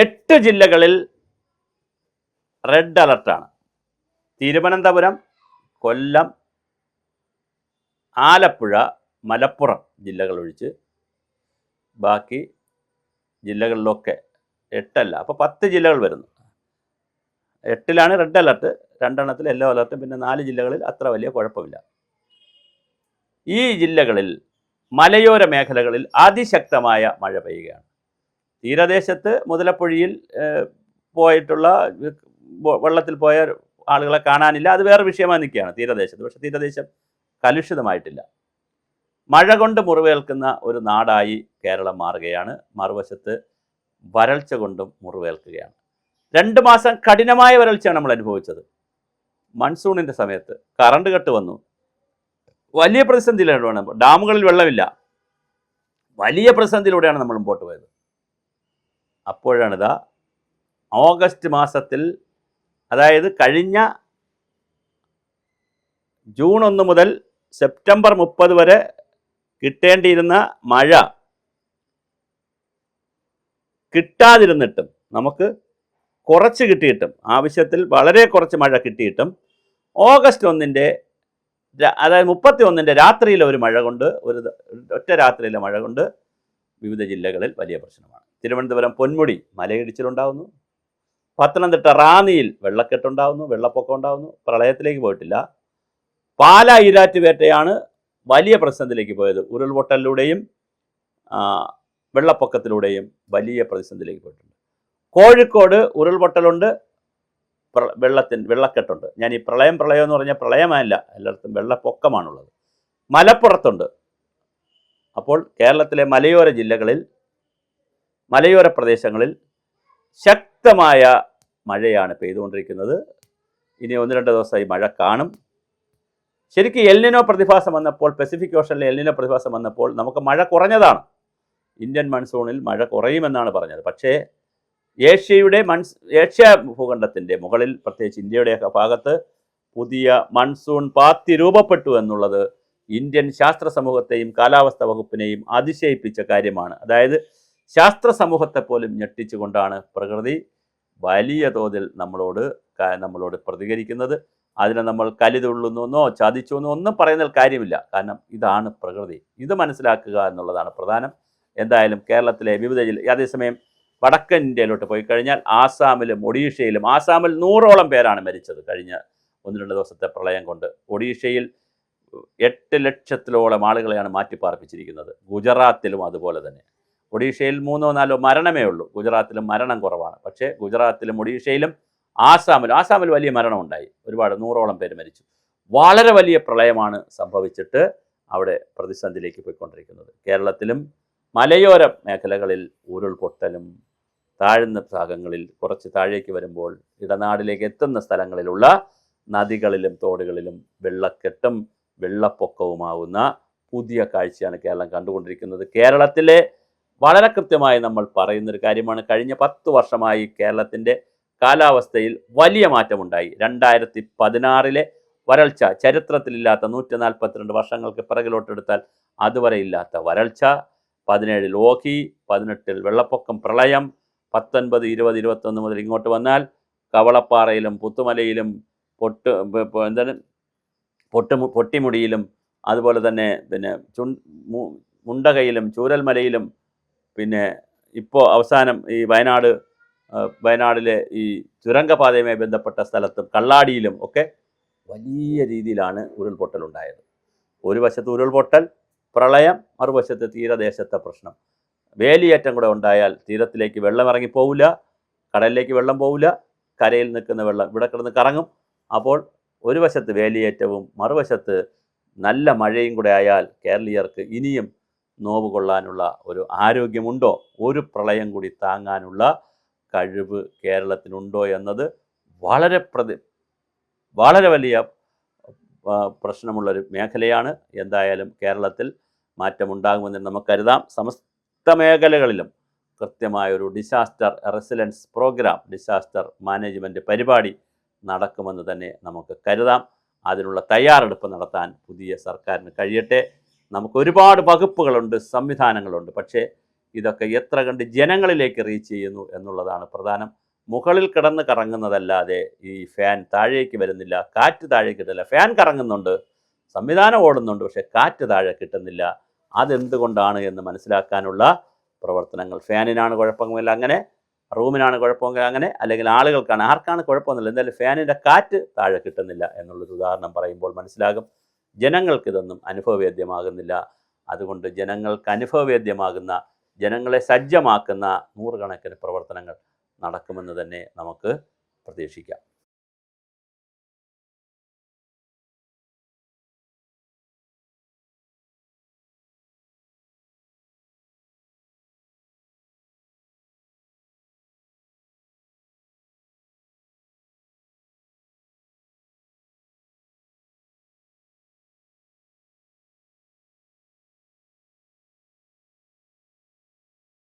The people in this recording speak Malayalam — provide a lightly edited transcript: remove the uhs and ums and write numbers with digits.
8 ജില്ലകളിൽ റെഡ് അലർട്ടാണ്. തിരുവനന്തപുരം, കൊല്ലം, ആലപ്പുഴ, മലപ്പുറം ജില്ലകൾ ഒഴിച്ച് ബാക്കി ജില്ലകളിലൊക്കെ 8 അപ്പോൾ 10 ജില്ലകൾ വരുന്നു. 8 റെഡ് അലർട്ട്, 2 യെല്ലോ അലർട്ട്, പിന്നെ 4 ജില്ലകളിൽ അത്ര വലിയ കുഴപ്പമില്ല. ഈ ജില്ലകളിൽ മലയോര മേഖലകളിൽ അതിശക്തമായ മഴ പെയ്യുകയാണ്. തീരദേശത്ത് മുതലപ്പൊഴിയിൽ പോയിട്ടുള്ള വെള്ളത്തിൽ പോയ ആളുകളെ കാണാനില്ല, അത് വേറെ വിഷയമായി നിൽക്കുകയാണ് തീരദേശത്ത്. പക്ഷേ തീരദേശം കലുഷിതമായിട്ടില്ല. മഴ കൊണ്ട് മുറിവേൽക്കുന്ന ഒരു നാടായി കേരളം മാറുകയാണ്. മറുവശത്ത് വരൾച്ച കൊണ്ടും മുറിവേൽക്കുകയാണ്. 2 മാസം കഠിനമായ വരൾച്ചയാണ് നമ്മൾ അനുഭവിച്ചത്. മൺസൂണിൻ്റെ സമയത്ത് കറണ്ട് കട്ട് വന്നു, വലിയ പ്രതിസന്ധിയിലാണ്. ഡാമുകളിൽ വെള്ളമില്ല, വലിയ പ്രതിസന്ധിയിലൂടെയാണ് നമ്മൾ മുമ്പോട്ട് പോയത്. അപ്പോഴാണിതാ ഓഗസ്റ്റ് മാസത്തിൽ, അതായത് കഴിഞ്ഞ ജൂൺ 1 മുതൽ സെപ്റ്റംബർ 30 വരെ കിട്ടേണ്ടിയിരുന്ന മഴ കിട്ടാതിരുന്നിട്ടും, നമുക്ക് കുറച്ച് കിട്ടിയിട്ടും, ആവശ്യത്തിൽ വളരെ കുറച്ച് മഴ കിട്ടിയിട്ടും, ഓഗസ്റ്റ് 1 അതായത് 31 രാത്രിയിലെ ഒരു മഴ കൊണ്ട്, ഒറ്റ രാത്രിയിലെ മഴ കൊണ്ട് വിവിധ ജില്ലകളിൽ വലിയ പ്രശ്നമാണ്. തിരുവനന്തപുരം പൊന്മുടി മലയിടിച്ചിലുണ്ടാകുന്നു, പത്തനംതിട്ട റാന്നിയിൽ വെള്ളക്കെട്ടുണ്ടാകുന്നു, വെള്ളപ്പൊക്കം ഉണ്ടാകുന്നു, പ്രളയത്തിലേക്ക് പോയിട്ടില്ല. പാലാ ഈരാറ്റുപേട്ടയാണ് വലിയ പ്രതിസന്ധിയിലേക്ക് പോയത്. ഉരുൾപൊട്ടലിലൂടെയും വെള്ളപ്പൊക്കത്തിലൂടെയും വലിയ പ്രതിസന്ധിയിലേക്ക് പോയിട്ടുണ്ട്. കോഴിക്കോട് ഉരുൾപൊട്ടലുണ്ട്, വെള്ളക്കെട്ടുണ്ട്. ഞാൻ ഈ പ്രളയം എന്ന് പറഞ്ഞാൽ പ്രളയമല്ല, എല്ലായിടത്തും വെള്ളപ്പൊക്കമാണുള്ളത്. മലപ്പുറത്തുണ്ട്. അപ്പോൾ കേരളത്തിലെ മലയോര ജില്ലകളിൽ, മലയോര പ്രദേശങ്ങളിൽ ശക്തമായ മഴയാണ് പെയ്തുകൊണ്ടിരിക്കുന്നത്. ഇനി 1-2 ദിവസമായി മഴ കാണും. ശരിക്കും എൽനിനോ പ്രതിഭാസം വന്നപ്പോൾ, പസഫിക് ഓഷനിലെ എൽനിനോ പ്രതിഭാസം വന്നപ്പോൾ നമുക്ക് മഴ കുറഞ്ഞതാണ്. ഇന്ത്യൻ മൺസൂണിൽ മഴ കുറയുമെന്നാണ് പറഞ്ഞത്. പക്ഷേ ഏഷ്യ ഭൂഖണ്ഡത്തിൻ്റെ മുകളിൽ, പ്രത്യേകിച്ച് ഇന്ത്യയുടെ ഭാഗത്ത് പുതിയ മൺസൂൺ പാത്തി രൂപപ്പെട്ടു എന്നുള്ളത് ഇന്ത്യൻ ശാസ്ത്ര സമൂഹത്തെയും കാലാവസ്ഥാ വകുപ്പിനെയും അതിശയിപ്പിച്ച കാര്യമാണ്. അതായത് ശാസ്ത്ര സമൂഹത്തെ പോലും ഞെട്ടിച്ചുകൊണ്ടാണ് പ്രകൃതി വലിയ തോതിൽ നമ്മളോട് പ്രതികരിക്കുന്നത്. അതിനെ നമ്മൾ കലിതുള്ളുന്നോ ചതിച്ചു എന്നോ ഒന്നും പറയുന്നതിൽ കാര്യമില്ല. കാരണം ഇതാണ് പ്രകൃതി. ഇത് മനസ്സിലാക്കുക എന്നുള്ളതാണ് പ്രധാനം. എന്തായാലും കേരളത്തിലെ വിവിധ അതേസമയം വടക്കൻ ഇന്ത്യയിലോട്ട് പോയി കഴിഞ്ഞാൽ ആസാമിലും ഒഡീഷയിലും, ആസാമിൽ 100ഓളം പേരാണ് മരിച്ചത് കഴിഞ്ഞ 1-2 ദിവസത്തെ പ്രളയം കൊണ്ട്. ഒഡീഷയിൽ 8 ലക്ഷത്തിലോളം ആളുകളെയാണ് മാറ്റിപ്പാർപ്പിച്ചിരിക്കുന്നത്. ഗുജറാത്തിലും അതുപോലെ തന്നെ. ഒഡീഷയിൽ 3-4 മരണമേ ഉള്ളൂ. ഗുജറാത്തിലും മരണം കുറവാണ്. പക്ഷേ ഗുജറാത്തിലും ഒഡീഷയിലും ആസാമിൽ വലിയ മരണമുണ്ടായി. ഒരുപാട് 100ഓളം പേര് മരിച്ചു. വളരെ വലിയ പ്രളയമാണ് സംഭവിച്ചിട്ട് അവിടെ പ്രതിസന്ധിയിലേക്ക് പോയിക്കൊണ്ടിരിക്കുന്നത്. കേരളത്തിലും മലയോര മേഖലകളിൽ ഉരുൾപൊട്ടലും, താഴ്ന്ന ഭാഗങ്ങളിൽ കുറച്ച് താഴേക്ക് വരുമ്പോൾ ഇടനാടിലേക്ക് എത്തുന്ന സ്ഥലങ്ങളിലുള്ള നദികളിലും തോടുകളിലും വെള്ളക്കെട്ടും വെള്ളപ്പൊക്കവുമാവുന്ന പുതിയ കാഴ്ചയാണ് കേരളം കണ്ടുകൊണ്ടിരിക്കുന്നത്. കേരളത്തിലെ വളരെ കൃത്യമായി നമ്മൾ പറയുന്നൊരു കാര്യമാണ്, കഴിഞ്ഞ 10 വർഷമായി കേരളത്തിൻ്റെ കാലാവസ്ഥയിൽ വലിയ മാറ്റമുണ്ടായി. 2016 വരൾച്ച, ചരിത്രത്തിലില്ലാത്ത 142 വർഷങ്ങൾക്ക് പിറകിലോട്ടെടുത്താൽ അതുവരെ ഇല്ലാത്ത വരൾച്ച, 17 ഓഖി, 18 വെള്ളപ്പൊക്കം, പ്രളയം, 19, 20, 21 മുതൽ ഇങ്ങോട്ട് വന്നാൽ കവളപ്പാറയിലും പുത്തുമലയിലും പൊട്ടിമുടിയിലും, അതുപോലെ തന്നെ പിന്നെ മുണ്ടകയിലും ചൂരൽമലയിലും, പിന്നെ ഇപ്പോൾ അവസാനം ഈ വയനാടിലെ ഈ തുരങ്കപാതയുമായി ബന്ധപ്പെട്ട സ്ഥലത്തും കള്ളാടിയിലും ഒക്കെ വലിയ രീതിയിലാണ് ഉരുൾപൊട്ടലുണ്ടായത്. ഒരു വശത്ത് ഉരുൾപൊട്ടൽ, പ്രളയം, മറുവശത്ത് തീരദേശത്തെ പ്രശ്നം. വേലിയേറ്റം കൂടെ ഉണ്ടായാൽ തീരത്തിലേക്ക് വെള്ളം ഇറങ്ങിപ്പോവില്ല, കടലിലേക്ക് വെള്ളം പോവില്ല, കരയിൽ നിൽക്കുന്ന വെള്ളം ഇവിടെ കിടന്ന് കറങ്ങും. അപ്പോൾ ഒരു വശത്ത് വേലിയേറ്റവും മറുവശത്ത് നല്ല മഴയും കൂടെ ആയാൽ കേരളീയർക്ക് ഇനിയും നോവ് കൊള്ളാനുള്ള ഒരു ആരോഗ്യമുണ്ടോ, ഒരു പ്രളയം കൂടി താങ്ങാനുള്ള കഴിവ് കേരളത്തിനുണ്ടോ എന്നത് വളരെ വലിയ പ്രശ്നമുള്ളൊരു മേഖലയാണ്. എന്തായാലും കേരളത്തിൽ മാറ്റമുണ്ടാകുമെന്ന് നമുക്ക് കരുതാം. സമസ്ത മേഖലകളിലും കൃത്യമായൊരു disaster resilience programme, disaster management പരിപാടി നടക്കുമെന്ന് തന്നെ നമുക്ക് കരുതാം. അതിനുള്ള തയ്യാറെടുപ്പ് നടത്താൻ പുതിയ സർക്കാരിന് കഴിയട്ടെ. നമുക്ക് ഒരുപാട് വകുപ്പുകളുണ്ട്, സംവിധാനങ്ങളുണ്ട്. പക്ഷേ ഇതൊക്കെ എത്ര കണ്ട് ജനങ്ങളിലേക്ക് റീച്ച് ചെയ്യുന്നു എന്നുള്ളതാണ് പ്രധാനം. മുകളിൽ കിടന്ന് കറങ്ങുന്നതല്ലാതെ ഈ ഫാൻ താഴേക്ക് വരുന്നില്ല, കാറ്റ് താഴേക്ക് കിട്ടില്ല. ഫാൻ കറങ്ങുന്നുണ്ട്, സംവിധാനം ഓടുന്നുണ്ട്, പക്ഷേ കാറ്റ് താഴെ കിട്ടുന്നില്ല. അതെന്തുകൊണ്ടാണ് എന്ന് മനസ്സിലാക്കാനുള്ള പ്രവർത്തനങ്ങൾ. ഫാനിനാണ് കുഴപ്പമില്ല അങ്ങനെ, റൂമിനാണ് കുഴപ്പമെങ്കിൽ അങ്ങനെ, അല്ലെങ്കിൽ ആളുകൾക്കാണ്, ആർക്കാണ് കുഴപ്പമൊന്നുമില്ല, എന്തായാലും ഫാനിൻ്റെ കാറ്റ് താഴെ കിട്ടുന്നില്ല എന്നുള്ളൊരു ഉദാഹരണം പറയുമ്പോൾ മനസ്സിലാകും ജനങ്ങൾക്കിതൊന്നും അനുഭവവേദ്യമാകുന്നില്ല. അതുകൊണ്ട് ജനങ്ങൾക്ക് അനുഭവവേദ്യമാകുന്ന, ജനങ്ങളെ സജ്ജമാക്കുന്ന നൂറുകണക്കിന് പ്രവർത്തനങ്ങൾ നടക്കുമെന്ന് തന്നെ നമുക്ക് പ്രതീക്ഷിക്കാം.